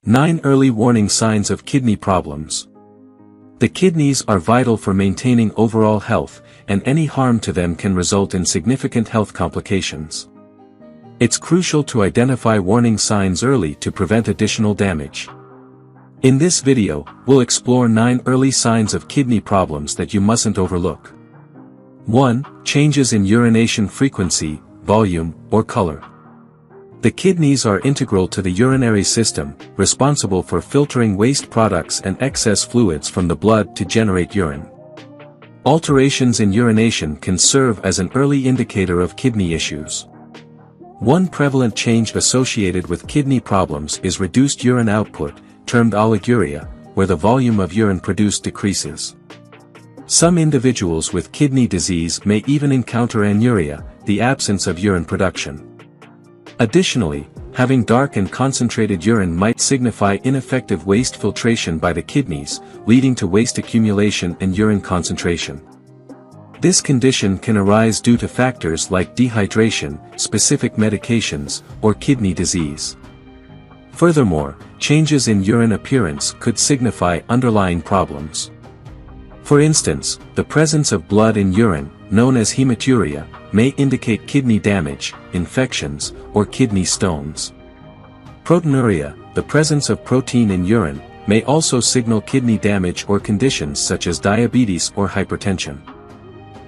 9 Early warning signs of kidney problems. The kidneys are vital for maintaining overall health, and any harm to them can result in significant health complications. It's crucial to identify warning signs early to prevent additional damage. In this video, we'll explore 9 early signs of kidney problems that you mustn't overlook. 1. Changes in urination frequency, volume, or color. The kidneys are integral to the urinary system, responsible for filtering waste products and excess fluids from the blood to generate urine. Alterations in urination can serve as an early indicator of kidney issues. One prevalent change associated with kidney problems is reduced urine output, termed oliguria, where the volume of urine produced decreases. Some individuals with kidney disease may even encounter anuria, the absence of urine production. Additionally, having dark and concentrated urine might signify ineffective waste filtration by the kidneys, leading to waste accumulation and urine concentration. This condition can arise due to factors like dehydration, specific medications, or kidney disease. Furthermore, changes in urine appearance could signify underlying problems. For instance, the presence of blood in urine, known as hematuria, may indicate kidney damage, infections, or kidney stones. Proteinuria, the presence of protein in urine, may also signal kidney damage or conditions such as diabetes or hypertension.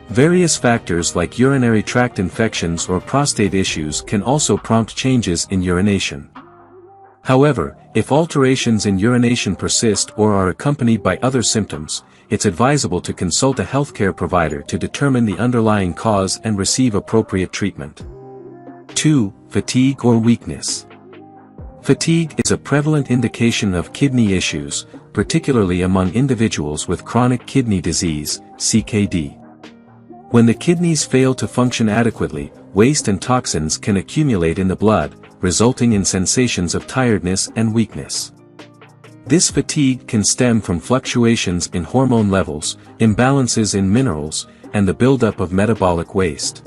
Various factors like urinary tract infections or prostate issues can also prompt changes in urination. However, if alterations in urination persist or are accompanied by other symptoms, it's advisable to consult a healthcare provider to determine the underlying cause and receive appropriate treatment. 2. Fatigue or weakness. Fatigue is a prevalent indication of kidney issues, particularly among individuals with chronic kidney disease, CKD. When the kidneys fail to function adequately, waste and toxins can accumulate in the blood, resulting in sensations of tiredness and weakness. This fatigue can stem from fluctuations in hormone levels, imbalances in minerals, and the buildup of metabolic waste.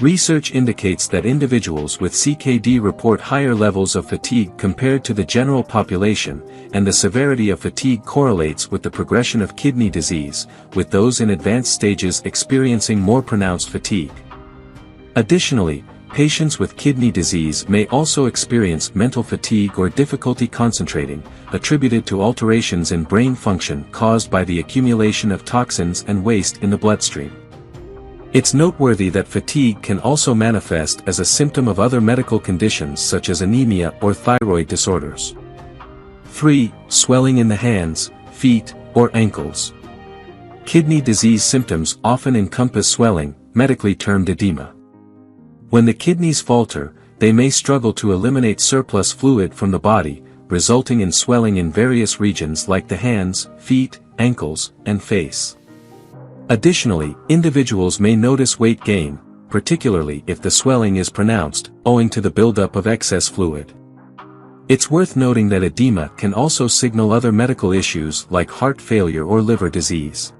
Research indicates that individuals with CKD report higher levels of fatigue compared to the general population, and the severity of fatigue correlates with the progression of kidney disease, with those in advanced stages experiencing more pronounced fatigue. Additionally, patients with kidney disease may also experience mental fatigue or difficulty concentrating, attributed to alterations in brain function caused by the accumulation of toxins and waste in the bloodstream. It's noteworthy that fatigue can also manifest as a symptom of other medical conditions such as anemia or thyroid disorders. 3. Swelling in the hands, feet, or ankles. Kidney disease symptoms often encompass swelling, medically termed edema. When the kidneys falter, they may struggle to eliminate surplus fluid from the body, resulting in swelling in various regions like the hands, feet, ankles, and face. Additionally, individuals may notice weight gain, particularly if the swelling is pronounced, owing to the buildup of excess fluid. It's worth noting that edema can also signal other medical issues like heart failure or liver disease.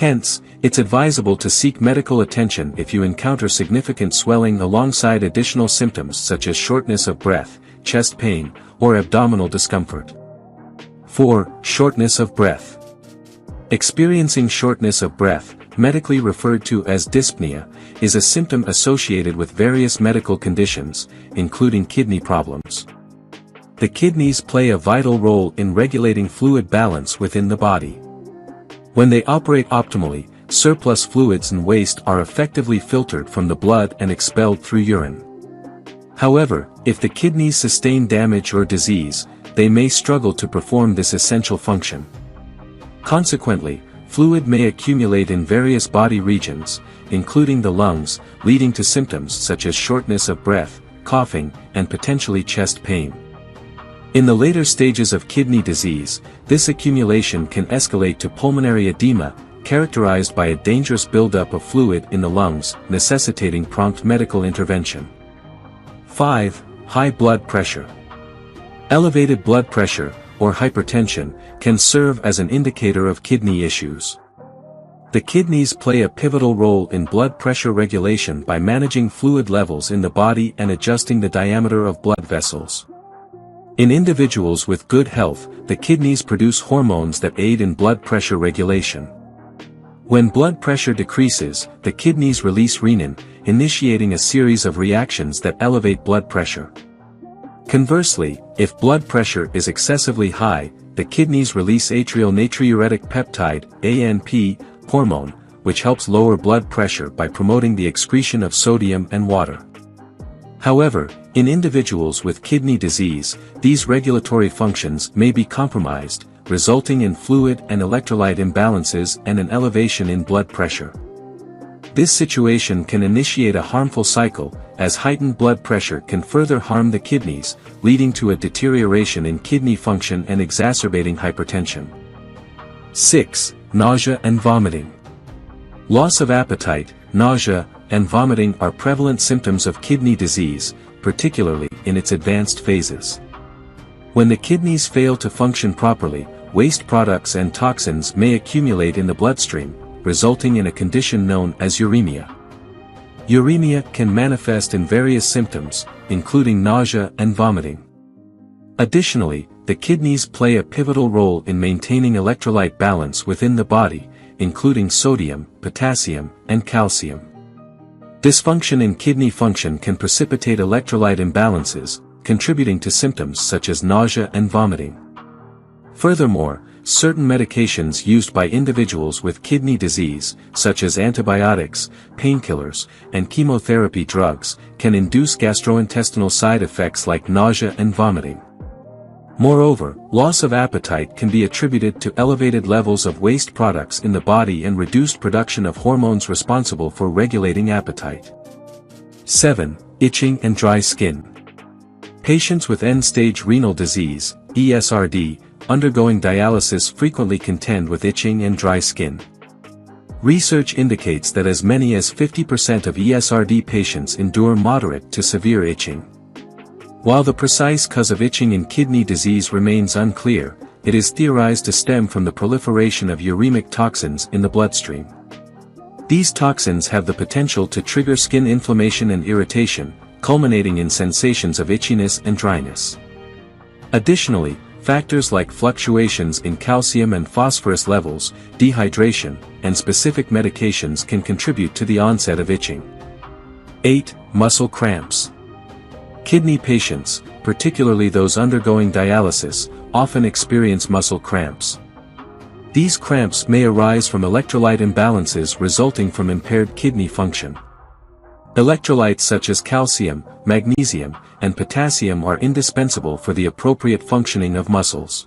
Hence, it's advisable to seek medical attention if you encounter significant swelling alongside additional symptoms such as shortness of breath, chest pain, or abdominal discomfort. 4. Shortness of breath. Experiencing shortness of breath, medically referred to as dyspnea, is a symptom associated with various medical conditions, including kidney problems. The kidneys play a vital role in regulating fluid balance within the body. When they operate optimally, surplus fluids and waste are effectively filtered from the blood and expelled through urine. However, if the kidneys sustain damage or disease, they may struggle to perform this essential function. Consequently, fluid may accumulate in various body regions, including the lungs, leading to symptoms such as shortness of breath, coughing, and potentially chest pain. In the later stages of kidney disease, this accumulation can escalate to pulmonary edema, characterized by a dangerous buildup of fluid in the lungs, necessitating prompt medical intervention. 5. High blood pressure. Elevated blood pressure, or hypertension, can serve as an indicator of kidney issues. The kidneys play a pivotal role in blood pressure regulation by managing fluid levels in the body and adjusting the diameter of blood vessels. In individuals with good health, the kidneys produce hormones that aid in blood pressure regulation. When blood pressure decreases, the kidneys release renin, initiating a series of reactions that elevate blood pressure. Conversely, if blood pressure is excessively high, the kidneys release atrial natriuretic peptide, ANP, hormone, which helps lower blood pressure by promoting the excretion of sodium and water. However, in individuals with kidney disease, these regulatory functions may be compromised, resulting in fluid and electrolyte imbalances and an elevation in blood pressure. This situation can initiate a harmful cycle, as heightened blood pressure can further harm the kidneys, leading to a deterioration in kidney function and exacerbating hypertension. 6. Nausea and vomiting. Loss of appetite, nausea, and vomiting are prevalent symptoms of kidney disease, particularly in its advanced phases. When the kidneys fail to function properly, waste products and toxins may accumulate in the bloodstream, resulting in a condition known as uremia. Uremia can manifest in various symptoms, including nausea and vomiting. Additionally, the kidneys play a pivotal role in maintaining electrolyte balance within the body, including sodium, potassium, and calcium. Dysfunction in kidney function can precipitate electrolyte imbalances, contributing to symptoms such as nausea and vomiting. Furthermore, certain medications used by individuals with kidney disease, such as antibiotics, painkillers, and chemotherapy drugs, can induce gastrointestinal side effects like nausea and vomiting. Moreover, loss of appetite can be attributed to elevated levels of waste products in the body and reduced production of hormones responsible for regulating appetite. 7. Itching and dry skin. Patients with end-stage renal disease, ESRD, undergoing dialysis frequently contend with itching and dry skin. Research indicates that as many as 50% of ESRD patients endure moderate to severe itching. While the precise cause of itching in kidney disease remains unclear, it is theorized to stem from the proliferation of uremic toxins in the bloodstream. These toxins have the potential to trigger skin inflammation and irritation, culminating in sensations of itchiness and dryness. Additionally, factors like fluctuations in calcium and phosphorus levels, dehydration, and specific medications can contribute to the onset of itching. 8. Muscle cramps. Kidney patients, particularly those undergoing dialysis, often experience muscle cramps. These cramps may arise from electrolyte imbalances resulting from impaired kidney function. Electrolytes such as calcium, magnesium, and potassium are indispensable for the appropriate functioning of muscles.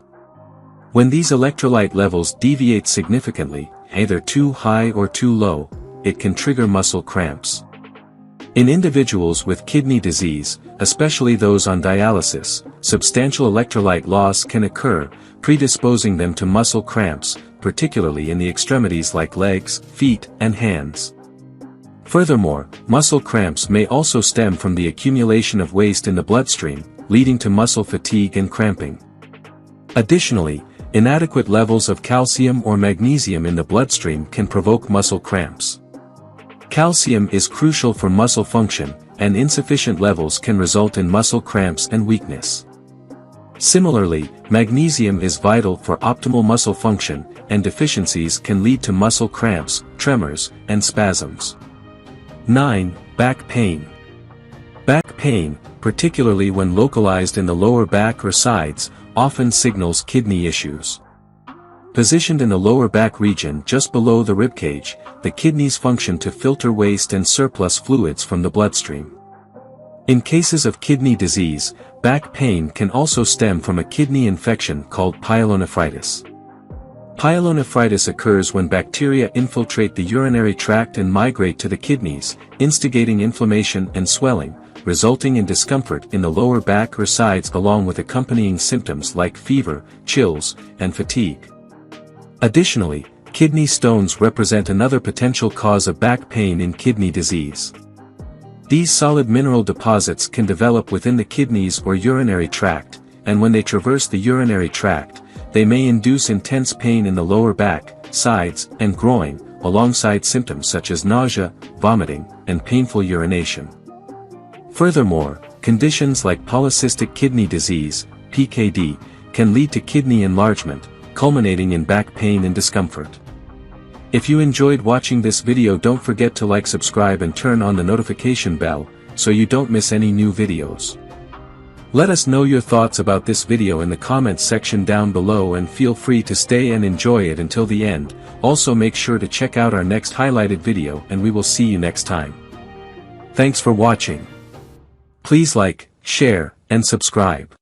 When these electrolyte levels deviate significantly, either too high or too low, it can trigger muscle cramps. In individuals with kidney disease, especially those on dialysis, substantial electrolyte loss can occur, predisposing them to muscle cramps, particularly in the extremities like legs, feet, and hands. Furthermore, muscle cramps may also stem from the accumulation of waste in the bloodstream, leading to muscle fatigue and cramping. Additionally, inadequate levels of calcium or magnesium in the bloodstream can provoke muscle cramps. Calcium is crucial for muscle function, and insufficient levels can result in muscle cramps and weakness. Similarly, magnesium is vital for optimal muscle function, and deficiencies can lead to muscle cramps, tremors, and spasms. 9. Back pain. Back pain, particularly when localized in the lower back or sides, often signals kidney issues. Positioned in the lower back region just below the ribcage, the kidneys function to filter waste and surplus fluids from the bloodstream. In cases of kidney disease, back pain can also stem from a kidney infection called pyelonephritis. Pyelonephritis occurs when bacteria infiltrate the urinary tract and migrate to the kidneys, instigating inflammation and swelling, resulting in discomfort in the lower back or sides along with accompanying symptoms like fever, chills, and fatigue. Additionally, kidney stones represent another potential cause of back pain in kidney disease. These solid mineral deposits can develop within the kidneys or urinary tract, and when they traverse the urinary tract, they may induce intense pain in the lower back, sides, and groin, alongside symptoms such as nausea, vomiting, and painful urination. Furthermore, conditions like polycystic kidney disease, PKD, can lead to kidney enlargement, culminating in back pain and discomfort. If you enjoyed watching this video, don't forget to like, subscribe and turn on the notification bell, so you don't miss any new videos. Let us know your thoughts about this video in the comments section down below, and feel free to stay and enjoy it until the end. Also make sure to check out our next highlighted video, and we will see you next time. Thanks for watching. Please like, share, and subscribe.